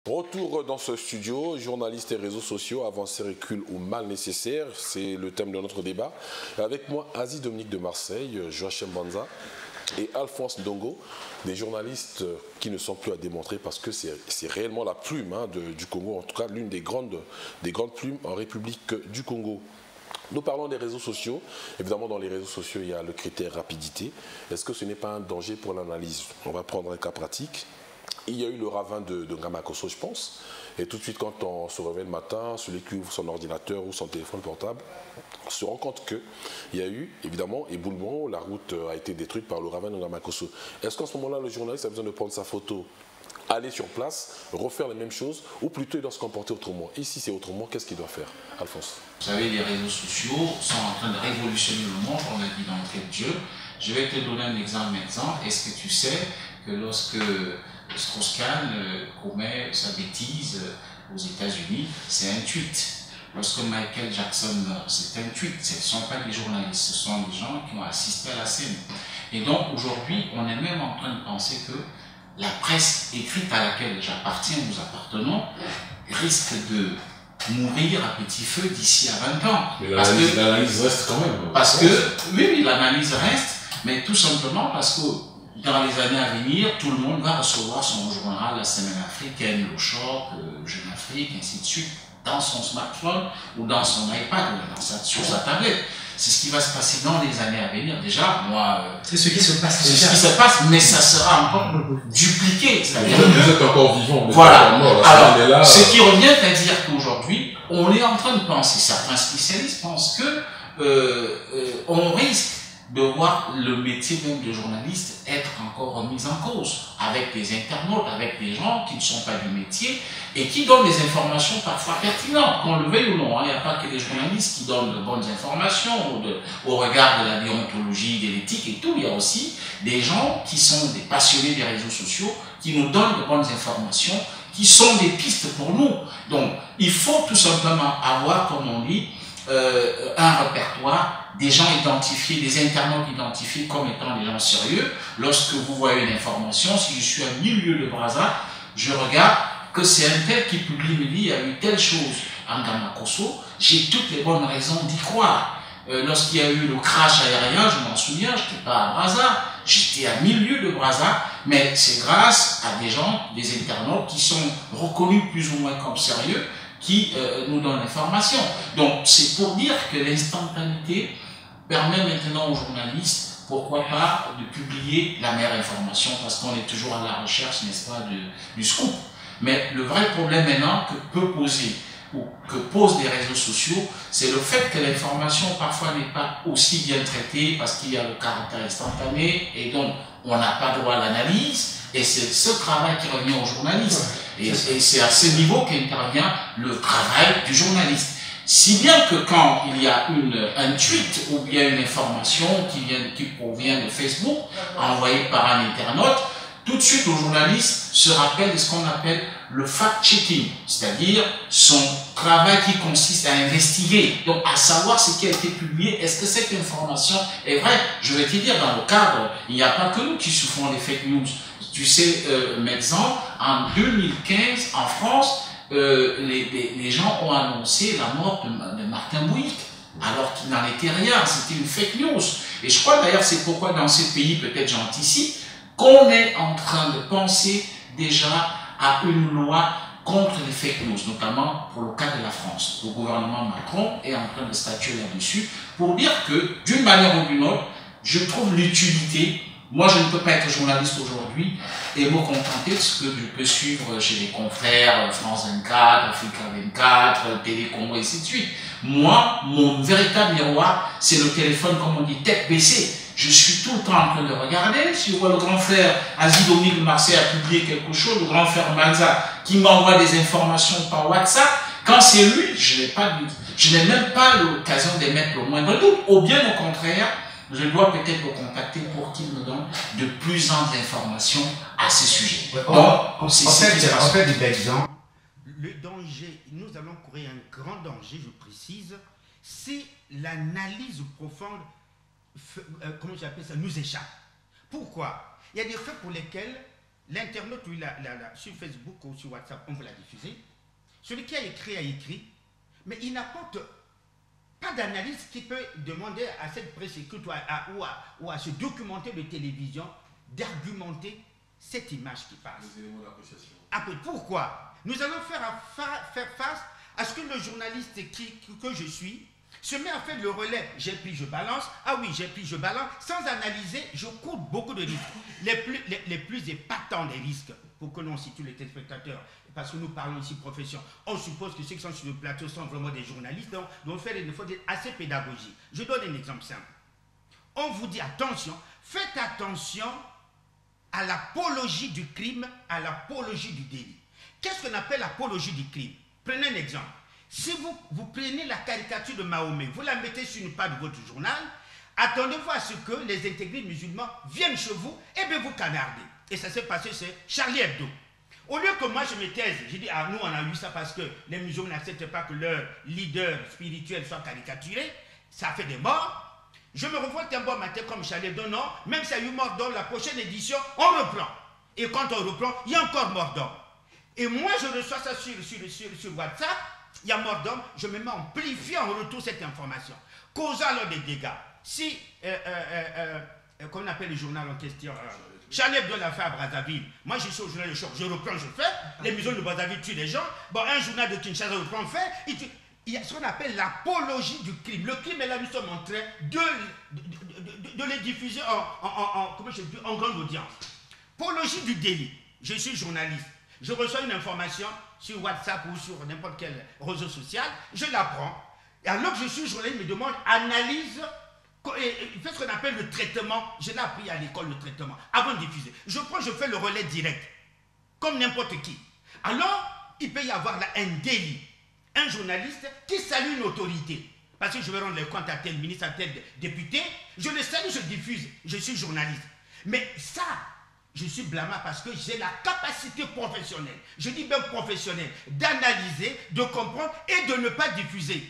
Retour dans ce studio, journalistes et réseaux sociaux, avancés, recul ou mal nécessaire, c'est le thème de notre débat. Avec moi, Aziz Dominique de Marseille, Joachim Banza et Alphonse Ndongo, des journalistes qui ne sont plus à démontrer parce que c'est réellement la plume du Congo, en tout cas l'une des grandes plumes en République du Congo. Nous parlons des réseaux sociaux. Évidemment, dans les réseaux sociaux, il y a le critère rapidité. Est-ce que ce n'est pas un danger pour l'analyse? On va prendre un cas pratique. Il y a eu le ravin de Ngamakosso, je pense. Et tout de suite, quand on se réveille le matin, celui qui ouvre son ordinateur ou son téléphone portable se rend compte qu'il y a eu, évidemment, éboulement, la route a été détruite par le ravin de Ngamakosso. Est-ce qu'en ce moment-là, le journaliste a besoin de prendre sa photo, aller sur place, refaire les mêmes choses, ou plutôt il doit se comporter autrement? Et si c'est autrement, qu'est-ce qu'il doit faire, Alphonse? Vous savez, les réseaux sociaux sont en train de révolutionner le monde, on l'a dit dans quel Dieu. Je vais te donner un exemple maintenant. Est-ce que tu sais que lorsque Strauss-Kahn commet sa bêtise aux États-Unis, c'est un tweet. Lorsque Michael Jackson meurt, c'est un tweet. Ce ne sont pas des journalistes, ce sont des gens qui ont assisté à la scène. Et donc aujourd'hui, on est même en train de penser que la presse écrite à laquelle j'appartiens, nous appartenons, risque de mourir à petit feu d'ici à 20 ans. Mais l'analyse reste quand même. Parce que, oui, l'analyse reste, mais tout simplement parce que dans les années à venir, tout le monde va recevoir son journal, la Semaine africaine, le Choc, Jeune Afrique, ainsi de suite, dans son smartphone ou dans son iPad ou sur sa tablette. C'est ce qui va se passer dans les années à venir. Déjà, moi... c'est ce qui se passe. C'est ce qui se passe, mais ça sera encore dupliqué. C'est-à-dire vous êtes encore vivant, mais voilà. Mort, alors, ce qui revient à dire qu'aujourd'hui, on est en train de penser, certains spécialistes pensent que on risque de voir le métier même de journaliste être encore remis en cause avec des internautes, avec des gens qui ne sont pas du métier et qui donnent des informations parfois pertinentes, qu'on le veuille ou non. Il n'y a pas que les journalistes qui donnent de bonnes informations au regard de la déontologie, de l'éthique et tout. Il y a aussi des gens qui sont des passionnés des réseaux sociaux, qui nous donnent de bonnes informations, qui sont des pistes pour nous. Donc, il faut tout simplement avoir, comme on dit, un répertoire, des gens identifiés, des internautes identifiés comme étant des gens sérieux. Lorsque vous voyez une information, si je suis à 1000 lieues de Brazza, je regarde que c'est un tel qui publie, me dit, il y a eu telle chose en Ngamakosso, j'ai toutes les bonnes raisons d'y croire. Lorsqu'il y a eu le crash aérien, je m'en souviens, je n'étais pas à Brazza, j'étais à 1000 lieues de Brazza, mais c'est grâce à des gens, des internautes qui sont reconnus plus ou moins comme sérieux, qui nous donnent l'information. Donc c'est pour dire que l'instantanéité permet maintenant aux journalistes, pourquoi pas, de publier la meilleure information, parce qu'on est toujours à la recherche, n'est-ce pas, du scoop. Mais le vrai problème maintenant que peut poser, ou que posent les réseaux sociaux, c'est le fait que l'information parfois n'est pas aussi bien traitée, parce qu'il y a le caractère instantané, et donc on n'a pas droit à l'analyse, et c'est ce travail qui revient aux journalistes. Et c'est à ce niveau qu'intervient le travail du journaliste. Si bien que quand il y a un tweet ou bien une information qui provient de Facebook, envoyée par un internaute, tout de suite le journaliste se rappelle de ce qu'on appelle le fact-checking, c'est-à-dire son travail qui consiste à investiguer, donc à savoir ce qui a été publié, est-ce que cette information est vraie. Je vais te dire, dans le cadre, il n'y a pas que nous qui souffrons des fake news. Tu sais, maintenant, en 2015, en France, les gens ont annoncé la mort de Martin Bouygues, alors qu'il n'en était rien, c'était une fake news. Et je crois d'ailleurs, c'est pourquoi dans ces pays, peut-être j'anticipe, qu'on est en train de penser déjà à une loi contre les fake news, notamment pour le cas de la France. Le gouvernement Macron est en train de statuer là-dessus pour dire que, d'une manière ou d'une autre, je trouve l'utilité. Moi, je ne peux pas être journaliste aujourd'hui et me contenter de ce que je peux suivre chez les confrères France 24, Africa 24, Télé Congo, et ainsi de suite. Moi, mon véritable miroir, c'est le téléphone, comme on dit, tête baissée. Je suis tout le temps en train de regarder. Si je vois le grand frère Aziz Dominique de Marseille a publié quelque chose, le grand frère Malza qui m'envoie des informations par WhatsApp, quand c'est lui, je n'ai même pas l'occasion d'émettre le moindre doute. Ou bien au contraire, je dois peut-être le contacter pour qu'il me donne de plus amples informations à ce sujet. Ouais, donc, c'est ce qui se passe. En fait, l'exemple, le danger, nous allons courir un grand danger, je précise, c'est l'analyse profonde, comment j'appelle ça, nous échappe. Pourquoi? Il y a des faits pour lesquels L'internaute, sur Facebook ou sur WhatsApp, on peut la diffuser. Celui qui a écrit, mais il n'apporte pas d'analyse qui peut demander à cette presse écrite ou à ce documentaire de télévision d'argumenter cette image qui passe. Les éléments d'appréciation. Après, pourquoi? Nous allons faire face à ce que le journaliste que je suis se met à faire le relais. J'ai pris, je balance. Ah oui, j'ai pris, je balance. Sans analyser, je cours beaucoup de risques. Les plus épatants des risques, pour que l'on situe les téléspectateurs, parce que nous parlons ici profession. On suppose que ceux qui sont sur le plateau sont vraiment des journalistes, donc faire une faute assez pédagogique. Je donne un exemple simple. On vous dit attention, faites attention à l'apologie du crime, à l'apologie du délit. Qu'est-ce qu'on appelle l'apologie du crime? Prenez un exemple. Si vous prenez la caricature de Mahomet, vous la mettez sur une page de votre journal, attendez-vous à ce que les intégrés musulmans viennent chez vous et bien vous canardez. Et ça s'est passé chez Charlie Hebdo. Au lieu que moi je me taise, j'ai dit, ah nous on a eu ça parce que les musulmans n'acceptent pas que leur leader spirituel soit caricaturé, ça fait des morts. Je me revois un bon matin comme Charlie Hebdo, non, même s'il y a eu mort d'homme, la prochaine édition, on reprend. Et quand on reprend, il y a encore mort d'homme. Et moi je reçois ça sur WhatsApp, il y a mort d'homme, je me mets à amplifier en retour cette information, causant alors des dégâts. Si, comment on appelle le journal en question, Charlie Hebdo l'a fait à Brazzaville, moi je suis au journal de choc, je reprends, je fais, les musulmans de Brazzaville tuent les gens, bon un journal de Kinshasa reprend, fait, il y a ce qu'on appelle l'apologie du crime. Le crime est là, nous sommes en train de les diffuser en grande audience. Apologie du délit, je suis journaliste. Je reçois une information sur WhatsApp ou sur n'importe quel réseau social, je la prends. Et alors que je suis journaliste, il me demande analyse, il fait ce qu'on appelle le traitement. Je l'ai appris à l'école, le traitement, avant de diffuser. Je prends, je fais le relais direct, comme n'importe qui. Alors, il peut y avoir là un délit. Un journaliste qui salue une autorité. Parce que je vais rendre les comptes à tel ministre, à tel député, je le salue, je diffuse, je suis journaliste. Mais ça, je suis blâmable parce que j'ai la capacité professionnelle, je dis bien professionnelle, d'analyser, de comprendre et de ne pas diffuser.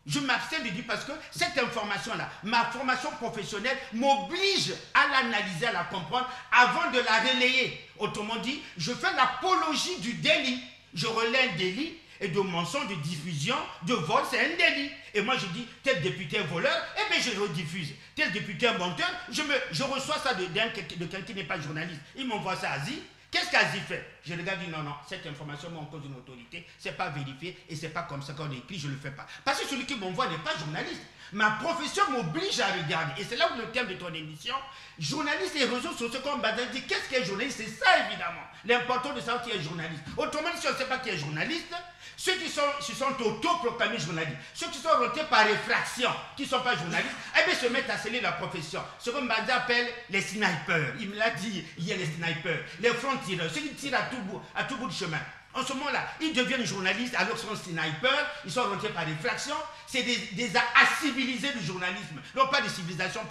Je m'abstiens de dire parce que cette information-là, ma formation professionnelle m'oblige à l'analyser, à la comprendre avant de la relayer. Autrement dit, je fais l'apologie du délit. Je relais un délit et de mensonge, de diffusion, de vol, c'est un délit. Et moi je dis, tel député est voleur, eh bien je rediffuse. Tel député est menteur, je reçois ça de quelqu'un qui n'est pas journaliste. Il m'envoie ça à Asie. Qu'est-ce qu'Asie fait? Je regarde, dis non, cette information moi, en cause d'une autorité, c'est pas vérifié et c'est pas comme ça qu'on écrit, je ne le fais pas. Parce que celui qui m'envoie n'est pas journaliste. Ma profession m'oblige à regarder. Et c'est là où le thème de ton émission, journaliste et réseaux sociaux, comme Badal dit, qu'est-ce qu'est journaliste? C'est ça évidemment. L'important de savoir qui est journaliste. Autrement dit, si on ne sait pas qui est journaliste, ceux qui sont autoproclamés journalistes, ceux qui sont rentrés par réfraction, qui ne sont pas journalistes, eh bien se mettent à sceller la profession. Ce que Mbadé appelle les snipers. Il me l'a dit, il y a les snipers, les francs-tireurs, ceux qui tirent à tout bout de chemin. En ce moment-là, ils deviennent journalistes alors qu'ils sont snipers, ils sont rentrés par réfraction. C'est des accivilisés du journalisme, non pas des civilisations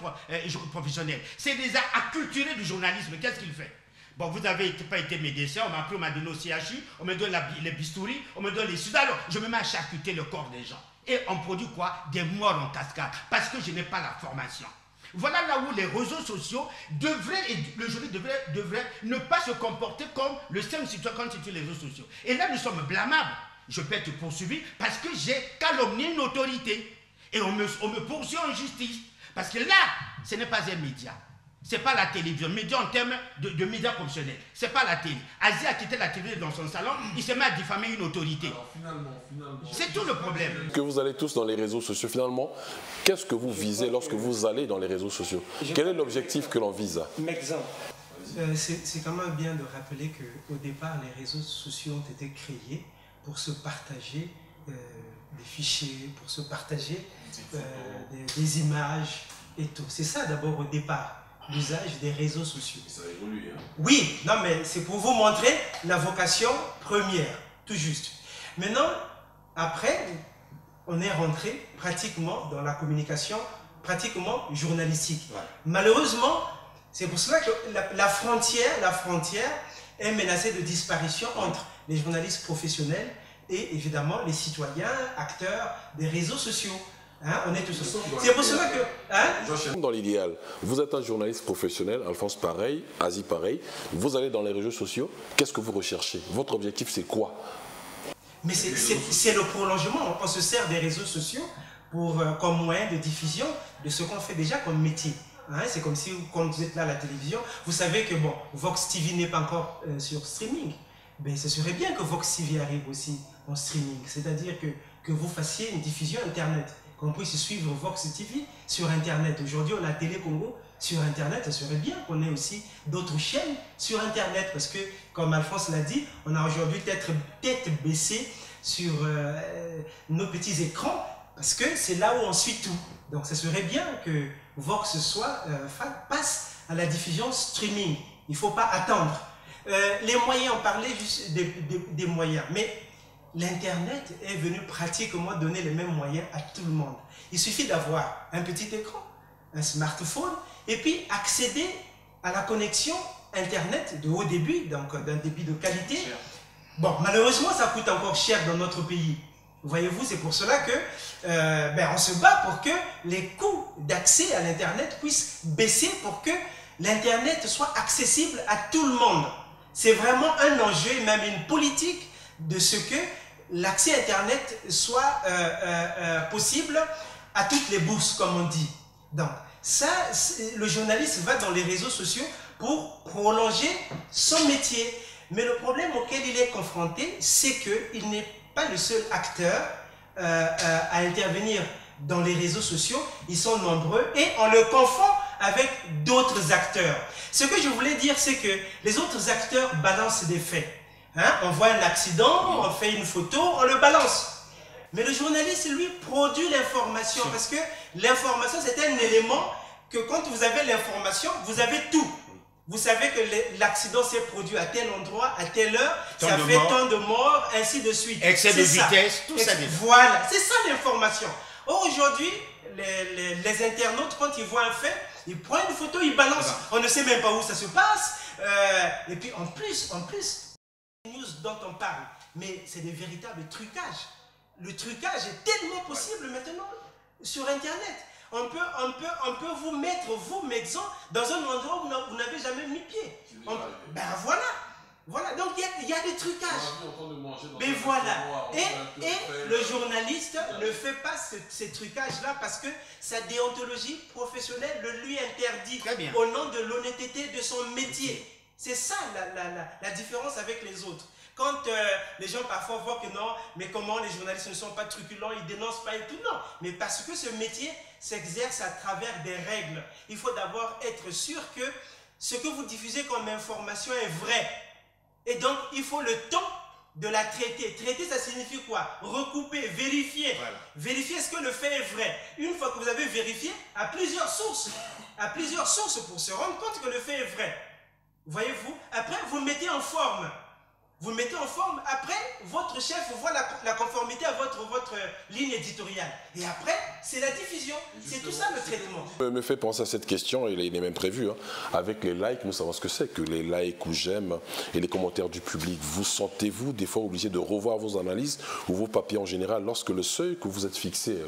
professionnelles. C'est des acculturés du journalisme. Qu'est-ce qu'il fait? Bon, vous n'avez pas été médecin, on m'a appris, on m'a donné au CHU, on me donne les bistouris, on me donne les sudats, alors je me mets à charcuter le corps des gens. Et on produit quoi? Des morts en cascade, parce que je n'ai pas la formation. Voilà là où les réseaux sociaux devraient, et le jury devrait ne pas se comporter comme le simple citoyen quand il utilise les réseaux sociaux. Et là, nous sommes blâmables. Je peux être poursuivi parce que j'ai calomnié une autorité. Et on me poursuit en justice. Parce que là, ce n'est pas un média. Ce n'est pas la télévision. Média en termes de médias professionnels. Ce n'est pas la télé. Asie a quitté la télévision dans son salon, il se met à diffamer une autorité. Alors finalement... C'est tout le problème. Que vous allez tous dans les réseaux sociaux, finalement, qu'est-ce que vous visez lorsque vous allez dans les réseaux sociaux? Quel est l'objectif que l'on vise? Exemple. C'est quand même bien de rappeler qu'au départ, les réseaux sociaux ont été créés pour se partager des fichiers, pour se partager des images et tout. C'est ça d'abord au départ, l'usage des réseaux sociaux. Ça évolue, hein? Oui, non mais c'est pour vous montrer la vocation première, tout juste. Maintenant, après, on est rentré pratiquement dans la communication, pratiquement journalistique. Ouais. Malheureusement, c'est pour cela que la frontière est menacée de disparition entre les journalistes professionnels et évidemment les citoyens, acteurs des réseaux sociaux. Hein, on est tous ensemble. C'est pour cela que... Hein, dans l'idéal, vous êtes un journaliste professionnel, Alphonse pareil, Asie pareil, vous allez dans les réseaux sociaux, qu'est-ce que vous recherchez? Votre objectif c'est quoi? mais c'est le prolongement. On se sert des réseaux sociaux comme moyen de diffusion de ce qu'on fait déjà comme métier. Hein, c'est comme si, quand vous êtes là à la télévision, vous savez que bon, Vox TV n'est pas encore sur streaming. Mais ce serait bien que Vox TV arrive aussi en streaming. C'est-à-dire que vous fassiez une diffusion Internet. Qu'on puisse suivre Vox TV sur Internet. Aujourd'hui, on a Télé Congo sur Internet. Ça serait bien qu'on ait aussi d'autres chaînes sur Internet. Parce que, comme Alphonse l'a dit, on a aujourd'hui tête baissée sur nos petits écrans. Parce que c'est là où on suit tout. Donc, ça serait bien que Vox passe à la diffusion streaming. Il ne faut pas attendre. Les moyens, on parlait juste des moyens. Mais l'Internet est venu pratiquement donner les mêmes moyens à tout le monde. Il suffit d'avoir un petit écran, un smartphone, et puis accéder à la connexion Internet de haut débit, donc d'un débit de qualité. Bon, malheureusement, ça coûte encore cher dans notre pays. Voyez-vous, c'est pour cela que on se bat pour que les coûts d'accès à l'Internet puissent baisser pour que l'Internet soit accessible à tout le monde. C'est vraiment un enjeu et même une politique de ce que l'accès Internet soit possible à toutes les bourses, comme on dit. Donc, ça, le journaliste va dans les réseaux sociaux pour prolonger son métier. Mais le problème auquel il est confronté, c'est qu'il n'est pas le seul acteur à intervenir dans les réseaux sociaux. Ils sont nombreux et on le confond avec d'autres acteurs. Ce que je voulais dire, c'est que les autres acteurs balancent des faits. Hein? On voit un accident, on fait une photo, on le balance. Mais le journaliste, lui, produit l'information parce que l'information, c'est un élément que quand vous avez l'information, vous avez tout. Vous savez que l'accident s'est produit à tel endroit, à telle heure, ça fait tant de morts, ainsi de suite. Excès de vitesse, tout ça. Voilà, c'est ça l'information. Or, aujourd'hui, les internautes, quand ils voient un fait, ils prennent une photo, ils balancent. On ne sait même pas où ça se passe. Et puis, en plus, les news dont on parle, mais c'est des véritables trucages. Le trucage est tellement possible maintenant sur Internet. On peut vous mettre, vous, médecin, dans un endroit où vous n'avez jamais mis pied. Ben voilà, donc il y a des trucages. Mais voilà, et le journaliste ne fait pas ces trucages-là parce que sa déontologie professionnelle le lui interdit au nom de l'honnêteté de son métier. C'est ça la différence avec les autres. Quand les gens parfois voient que non, mais comment les journalistes ne sont pas truculents, ils dénoncent pas et tout, non. Mais parce que ce métier s'exerce à travers des règles. Il faut d'abord être sûr que ce que vous diffusez comme information est vrai. Et donc, il faut le temps de la traiter. Traiter, ça signifie quoi? Recouper, vérifier. Voilà. Vérifier est-ce que le fait est vrai. Une fois que vous avez vérifié, à plusieurs sources pour se rendre compte que le fait est vrai. Voyez-vous? Après, vous le mettez en forme. Vous le mettez en forme, après, votre chef voit la conformité à votre ligne éditoriale. Et après, c'est la diffusion. C'est tout ça le traitement. Me fait penser à cette question, il est même prévu. Hein. Avec les likes, nous savons ce que c'est, que les likes ou j'aime et les commentaires du public. Vous sentez-vous des fois obligé de revoir vos analyses ou vos papiers en général lorsque le seuil que vous êtes fixé,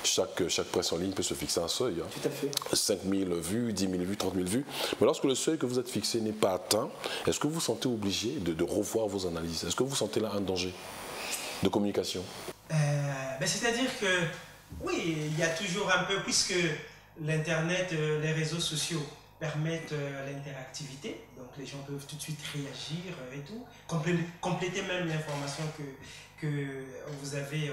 chaque presse en ligne peut se fixer un seuil. Hein. Tout à fait. 5 000 vues, 10 000 vues, 30 000 vues. Mais lorsque le seuil que vous êtes fixé n'est pas atteint, est-ce que vous vous sentez obligé de revoir vos analyses? Est-ce que vous sentez là un danger de communication? C'est-à-dire que, oui, il y a toujours un peu, puisque l'Internet, les réseaux sociaux permettent l'interactivité, donc les gens peuvent tout de suite réagir et tout, compléter même l'information que vous avez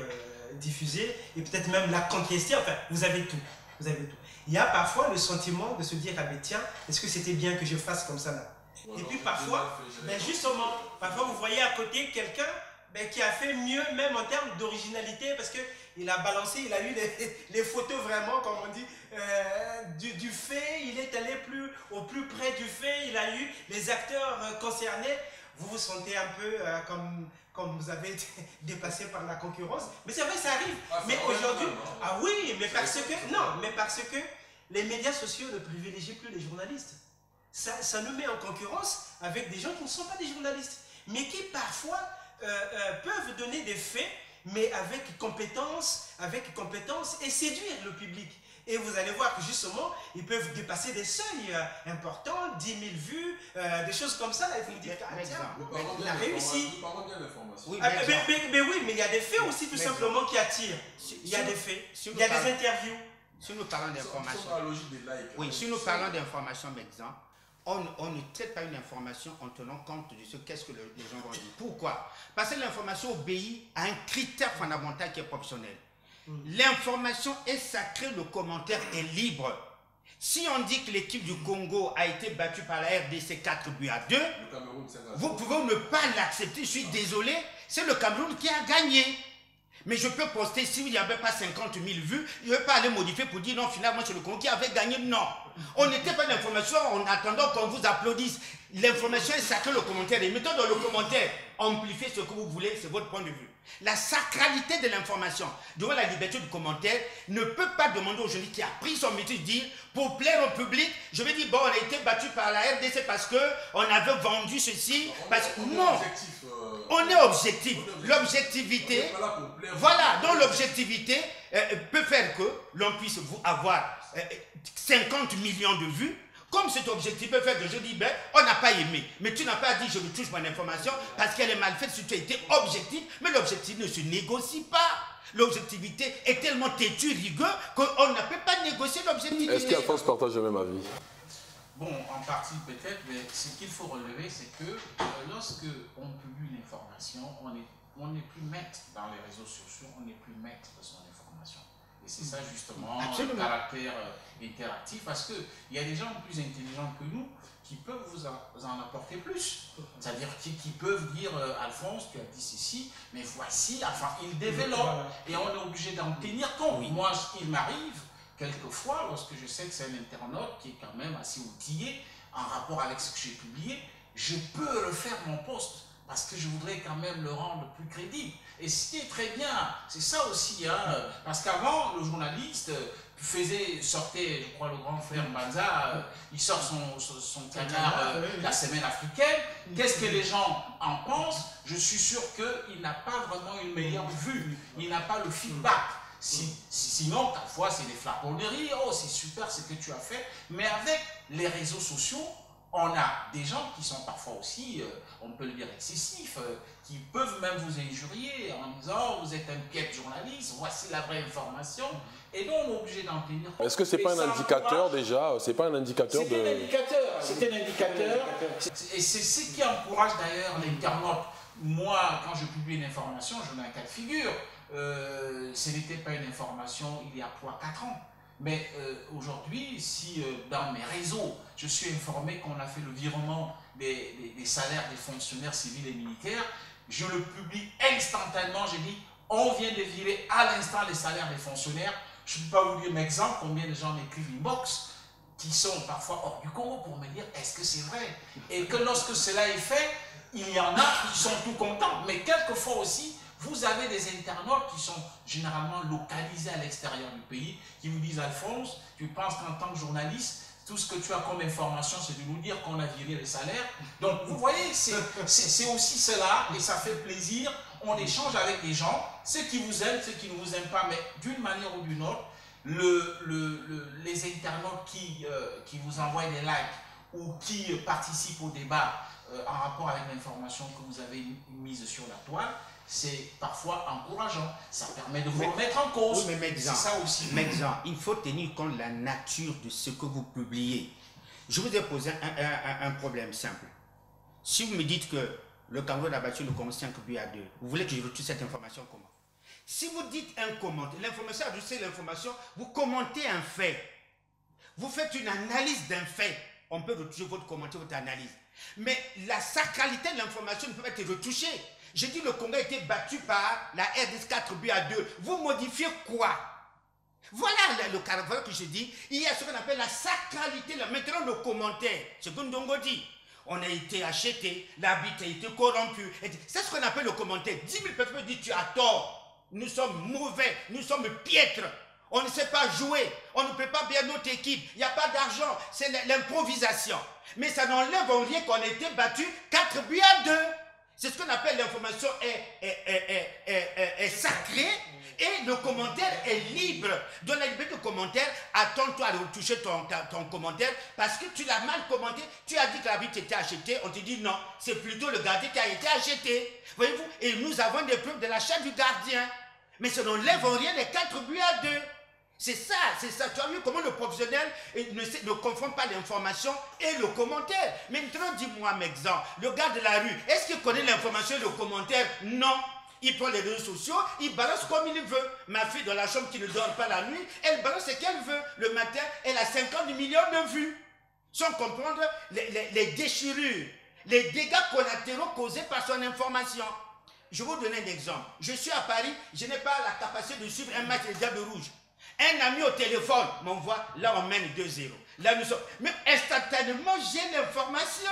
diffusée, et peut-être même la contester, enfin, vous avez tout. Vous avez tout. Il y a parfois le sentiment de se dire, ah ben tiens, est-ce que c'était bien que je fasse comme ça là? Et puis parfois, justement, parfois vous voyez à côté quelqu'un qui a fait mieux, même en termes d'originalité, parce qu'il a balancé, il a eu les photos vraiment, comme on dit, du fait, il est allé au plus près du fait, il a eu les acteurs concernés. Vous vous sentez un peu comme vous avez été dépassé par la concurrence. Mais c'est vrai, ça arrive. Mais aujourd'hui, ah oui, mais parce que les médias sociaux ne privilégient plus les journalistes. Ça nous met en concurrence avec des gens qui ne sont pas des journalistes, mais qui parfois peuvent donner des faits mais avec compétence et séduire le public. Et vous allez voir que justement, ils peuvent dépasser des seuils importants, 10 000 vues, des choses comme ça. Et vous me dites, ah, tiens, il a réussi. Oui, Mais oui, mais il y a des faits aussi tout simplement qui attirent. Il y a des faits, il y a des interviews. Si nous parlons d'information, Oui, si nous parlons d'information maintenant, on ne traite pas une information en tenant compte de ce qu'est-ce que les gens vont dire. Pourquoi? Parce que l'information obéit à un critère fondamental qui est professionnel. L'information est sacrée, le commentaire est libre. Si on dit que l'équipe du Congo a été battue par la RDC 4-2, vous pouvez ne pas l'accepter, je suis désolé, c'est le Cameroun qui a gagné. Mais je peux poster, s'il n'y avait pas 50 000 vues, je ne vais pas aller modifier pour dire non, finalement c'est le Congo qui avait gagné. Non. On n'était pas l'information en attendant qu'on vous applaudisse. L'information est sacrée, le commentaire. Et mettons dans le commentaire, amplifiez ce que vous voulez, c'est votre point de vue. La sacralité de l'information, devant la liberté du commentaire, ne peut pas demander au jeune qui a pris son métier de dire, pour plaire au public, je vais dire, bon, on a été battu par la RDC parce qu'on avait vendu ceci. Parce que non, on est objectif. L'objectivité, voilà, donc l'objectivité peut faire que l'on puisse avoir 50 millions de vues. Comme cet objectif peut faire que je dis, ben, on n'a pas aimé. Mais tu n'as pas dit, je retouche mon information parce qu'elle est mal faite si tu as été objectif. Mais l'objectif ne se négocie pas. L'objectivité est tellement têtue, rigueur, qu'on ne peut pas négocier l'objectivité. Est-ce qu'Alphonse partage le même avis? Bon, en partie peut-être, mais ce qu'il faut relever, c'est que lorsque on publie une information, on n'est plus maître dans les réseaux sociaux, on n'est plus maître de son information. Et c'est ça justement le caractère interactif, parce qu'il y a des gens plus intelligents que nous qui peuvent vous en apporter plus. C'est-à-dire qui peuvent dire, Alphonse, tu as dit ceci, mais voici, enfin, ils développent. Et on est obligé d'en tenir compte. Oui. Moi, il m'arrive quelquefois, lorsque je sais que c'est un internaute qui est quand même assez outillé en rapport avec ce que j'ai publié, je peux refaire mon post. Parce que je voudrais quand même le rendre plus crédible. Et ce qui est très bien, c'est ça aussi, hein, parce qu'avant, le journaliste sortait, je crois, le grand frère Banza, il sort son canard la semaine africaine. Qu'est-ce que les gens en pensent? Je suis sûr qu'il n'a pas vraiment une meilleure vue, il n'a pas le feedback. Sinon, parfois, c'est des flaponneries, oh, c'est super ce que tu as fait, mais avec les réseaux sociaux, on a des gens qui sont parfois aussi, on peut le dire, excessifs, qui peuvent même vous injurier en disant oh, vous êtes un piètre journaliste, voici la vraie information, et donc on est obligé d'en tenir compte. Est-ce que c'est pas un indicateur déjà? C'est pas un indicateur de... C'est un indicateur, c'est un indicateur, et c'est ce qui encourage d'ailleurs l'internaute. Moi, quand je publie une information, je mets un cas de figure. Ce n'était pas une information il y a 3-4 ans. Mais aujourd'hui, si dans mes réseaux, je suis informé qu'on a fait le virement des salaires des fonctionnaires civils et militaires, je le publie instantanément, j'ai dit, on vient de virer à l'instant les salaires des fonctionnaires. Je ne peux pas vous dire un exemple, combien de gens m'écrivent inbox, qui sont parfois hors du Congo pour me dire, est-ce que c'est vrai? Et que lorsque cela est fait, il y en a qui sont tout contents, mais quelquefois aussi, vous avez des internautes qui sont généralement localisés à l'extérieur du pays, qui vous disent, Alphonse, tu penses qu'en tant que journaliste, tout ce que tu as comme information, c'est de nous dire qu'on a viré les salaires. Donc, vous voyez, c'est aussi cela, et ça fait plaisir. On échange avec des gens, ceux qui vous aiment, ceux qui ne vous aiment pas, mais d'une manière ou d'une autre, les internautes qui vous envoient des likes ou qui participent au débat en rapport avec l'information que vous avez mise sur la toile, c'est parfois encourageant. Ça permet de vous remettre en cause. Oui, mais c'est ça aussi. Mais il faut tenir compte de la nature de ce que vous publiez. Je vous ai posé un problème simple. Si vous me dites que le Cameroun a battu le Congo 5-2, vous voulez que je retrouve cette information comment? Si vous dites un commentaire, l'information, ajustez l'information, vous commentez un fait. Vous faites une analyse d'un fait. On peut retoucher votre commentaire, votre analyse. Mais la sacralité de l'information ne peut pas être retouchée. J'ai dit le Congo a été battu par la RDC 4-2. Vous modifiez quoi? Voilà le caractère que je dis. Il y a ce qu'on appelle la sacralité. Maintenant, le commentaire, ce que Ndongo dit. On a été acheté, l'habit a été corrompu. C'est ce qu'on appelle le commentaire. 10 000 personnes disent tu as tort. Nous sommes mauvais, nous sommes piètres. On ne sait pas jouer, on ne peut pas bien notre équipe. Il n'y a pas d'argent, c'est l'improvisation. Mais ça n'enlève en rien qu'on a été battu 4-2. C'est ce qu'on appelle l'information est sacrée. le commentaire est libre. Dans la liberté de commentaire, attends-toi à retoucher ton commentaire parce que tu l'as mal commenté. Tu as dit que la bite était achetée. On te dit non, c'est plutôt le gardien qui a été acheté. Voyez-vous? Et nous avons des preuves de l'achat du gardien. Mais ça n'enlève en rien les 4 buts à 2. C'est ça, c'est ça. Tu as vu comment le professionnel ne confond pas l'information et le commentaire. Maintenant, dis-moi, Mexan, le gars de la rue, est-ce qu'il connaît l'information et le commentaire? Non. Il prend les réseaux sociaux, il balance comme il veut. Ma fille dans la chambre qui ne dort pas la nuit, elle balance ce qu'elle veut. Le matin, elle a 50 millions de vues. Sans comprendre les déchirures, les dégâts collatéraux causés par son information. Je vais vous donner un exemple. Je suis à Paris, je n'ai pas la capacité de suivre un match des Diables Rouges. Un ami au téléphone m'envoie, là on mène 2-0. Là nous sommes. Mais instantanément, j'ai l'information.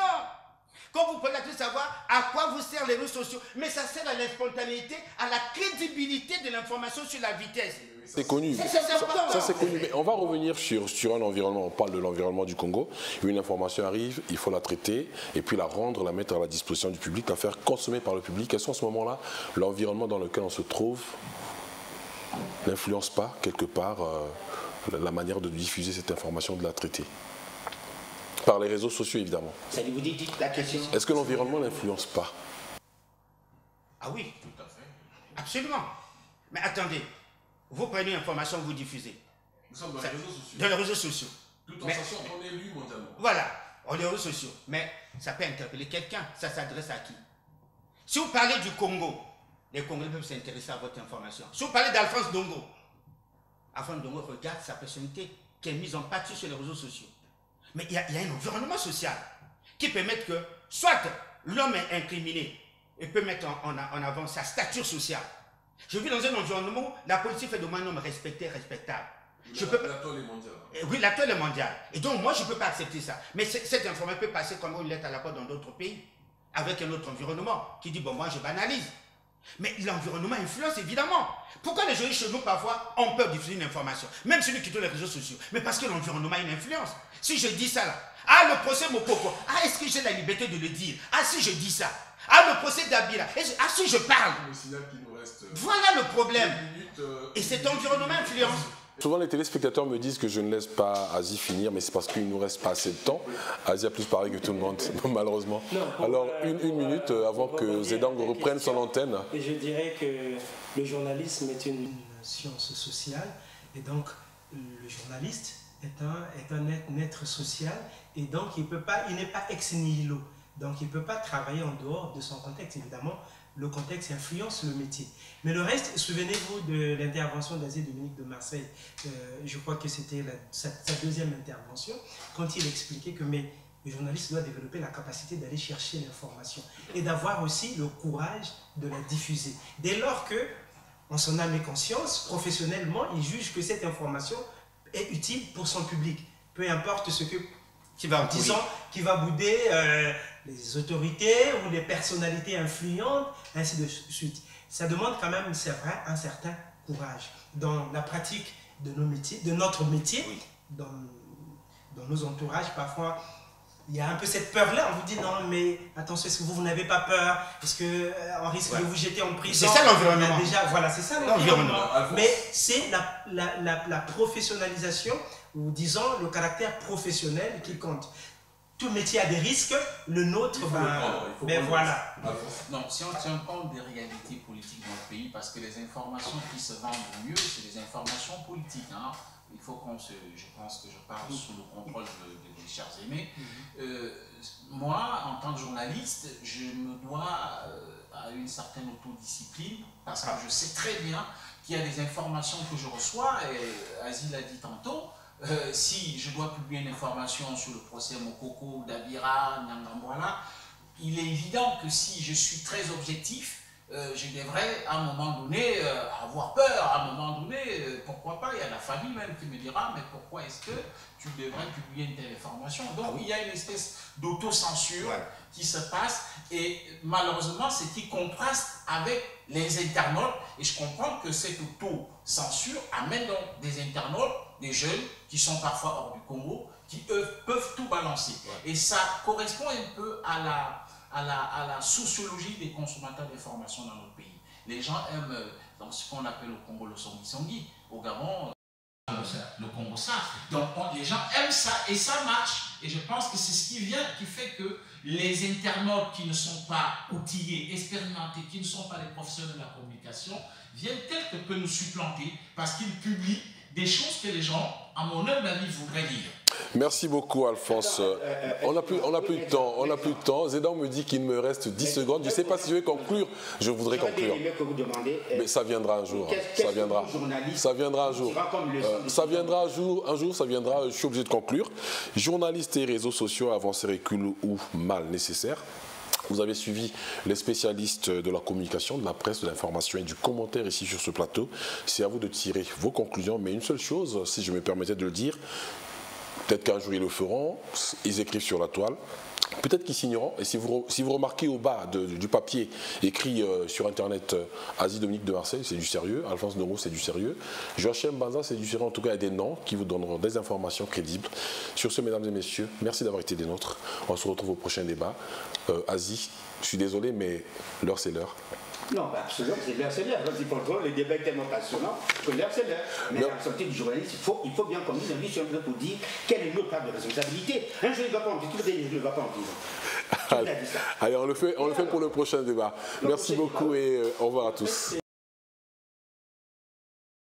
Quand vous pouvez savoir à quoi vous servent les réseaux sociaux, mais ça sert à la spontanéité, à la crédibilité de l'information sur la vitesse. C'est connu. Ça c'est connu. Mais on va revenir sur un environnement. On parle de l'environnement du Congo. Une information arrive, il faut la traiter et puis la rendre, la mettre à la disposition du public, la faire consommer par le public. Est-ce qu'en ce moment-là, l'environnement dans lequel on se trouve n'influence pas quelque part la manière de diffuser cette information, de la traiter? Par les réseaux sociaux, évidemment. Ça vous dit la question. Est-ce que l'environnement n'influence pas? Ah oui, tout à fait. Absolument. Mais attendez, vous prenez une information, vous diffusez. Nous sommes dans les réseaux sociaux. Dans les réseaux sociaux. Tout en sachant qu'on est lu mondialement. Voilà, on est les réseaux sociaux. Mais ça peut interpeller quelqu'un. Ça s'adresse à qui? Si vous parlez du Congo, les Congolais peuvent s'intéresser à votre information. Si vous parlez d'Alphonse Ndongo, Alphonse Ndongo regarde sa personnalité qui est mise en pâture sur les réseaux sociaux. Mais il y a un environnement social qui permet que soit l'homme est incriminé et peut mettre en avant sa stature sociale. Je vis dans un environnement où la politique fait de moi un homme respecté, respectable. L'actuel est mondial. Oui, l'actuel est mondial. Et donc, moi, je ne peux pas accepter ça. Mais cette information peut passer comme une lettre à la poste dans d'autres pays, avec un autre environnement, qui dit, bon, moi, je banalise. Mais l'environnement influence, évidemment. Pourquoi les journalistes chez nous, parfois, ont peur de diffuser une information? Même celui qui donne les réseaux sociaux. Mais parce que l'environnement a une influence. Si je dis ça, là, ah, le procès Mokoko, ah, est-ce que j'ai la liberté de le dire? Ah, si je dis ça. Ah, le procès d'Abila, ah, si je parle. Voilà le problème. Et cet environnement influence. Souvent, les téléspectateurs me disent que je ne laisse pas Asie finir, mais c'est parce qu'il ne nous reste pas assez de temps. Asie a plus parlé que tout le monde, malheureusement. Non, alors, une minute avant que Zedang reprenne son antenne. Et je dirais que le journalisme est une science sociale, et donc le journaliste est un être social, et donc il n'est pas ex nihilo. Donc il ne peut pas travailler en dehors de son contexte, évidemment. Le contexte influence le métier. Mais le reste, souvenez-vous de l'intervention d'Asie Dominique de Marseille, je crois que c'était sa deuxième intervention, quand il expliquait que le journaliste doit développer la capacité d'aller chercher l'information et d'avoir aussi le courage de la diffuser. Dès lors que, en son âme et conscience, professionnellement, il juge que cette information est utile pour son public. Peu importe ce que, qui va bouder les autorités ou les personnalités influentes, ainsi de suite. Ça demande quand même, c'est vrai, un certain courage dans la pratique de nos métiers, de notre métier, oui. dans nos entourages. Parfois, il y a un peu cette peur-là. On vous dit non, mais attention, est-ce que vous n'avez pas peur? Est-ce qu'on risque de vous jeter en prison? C'est ça l'environnement. Déjà, voilà, c'est ça l'environnement. Mais c'est la professionnalisation, ou disons le caractère professionnel qui compte. Tout métier a des risques, le nôtre, voilà. Non, si on tient compte des réalités politiques dans le pays, parce que les informations qui se vendent mieux, c'est les informations politiques. Hein. Il faut je pense que je parle sous le contrôle de chers aimés. Moi, en tant que journaliste, je me dois à une certaine autodiscipline, parce que je sais très bien qu'il y a des informations que je reçois, et Asie l'a dit tantôt. Si je dois publier une information sur le procès Mokoko, Dabira, Nyangambwala, il est évident que si je suis très objectif, je devrais à un moment donné avoir peur, à un moment donné, pourquoi pas, il y a la famille même qui me dira, mais pourquoi est-ce que tu devrais publier une telle information? Donc il y a une espèce d'autocensure qui se passe, et malheureusement c'est qui contraste avec les internautes, et je comprends que cette autocensure amène donc des internautes, des jeunes qui sont parfois hors du Congo, qui eux peuvent tout balancer. Et ça correspond un peu à la sociologie des consommateurs d'informations dans notre pays. Les gens aiment dans ce qu'on appelle au Congo le Songi-Songi, au Gabon, le Congo-Ça. Donc les gens aiment ça et ça marche. Et je pense que c'est ce qui fait que les internautes qui ne sont pas outillés, expérimentés, qui ne sont pas les professionnels de la communication, viennent quelque peu nous supplanter parce qu'ils publient des choses que les gens, à mon humble avis, voudraient lire. Merci beaucoup, Alphonse. On n'a plus de temps. Zédan me dit qu'il me reste 10 secondes. Je ne sais pas si je vais conclure. Je voudrais conclure. Mais ça viendra un jour. Ça viendra. Ça viendra un jour. Ça viendra un jour. Ça viendra. Je suis obligé de conclure. Journalistes et réseaux sociaux, avancés, reculent ou mal nécessaires. Vous avez suivi les spécialistes de la communication, de la presse, de l'information et du commentaire ici sur ce plateau. C'est à vous de tirer vos conclusions. Mais une seule chose, si je me permettais de le dire, peut-être qu'un jour ils le feront, ils écrivent sur la toile. Peut-être qu'ils signeront, et si vous remarquez au bas du papier écrit sur Internet Asie Dominique de Marseille, c'est du sérieux, Alphonse Ndongo, c'est du sérieux, Joachim Banza, c'est du sérieux, en tout cas il y a des noms qui vous donneront des informations crédibles. Sur ce, mesdames et messieurs, merci d'avoir été des nôtres. On se retrouve au prochain débat. Asie, je suis désolé, mais l'heure c'est l'heure. Non, absolument, c'est l'heure, c'est l'heure. Le débat est tellement passionnant que l'heure, c'est l'heure. Mais la santé du journaliste, il faut bien qu'on dise un vice pour dire quelle est notre part de responsabilité. Un jour, il ne va pas en dire, tout le ne va pas en dire. Allez, on le fait pour le prochain débat. Merci beaucoup et au revoir à tous.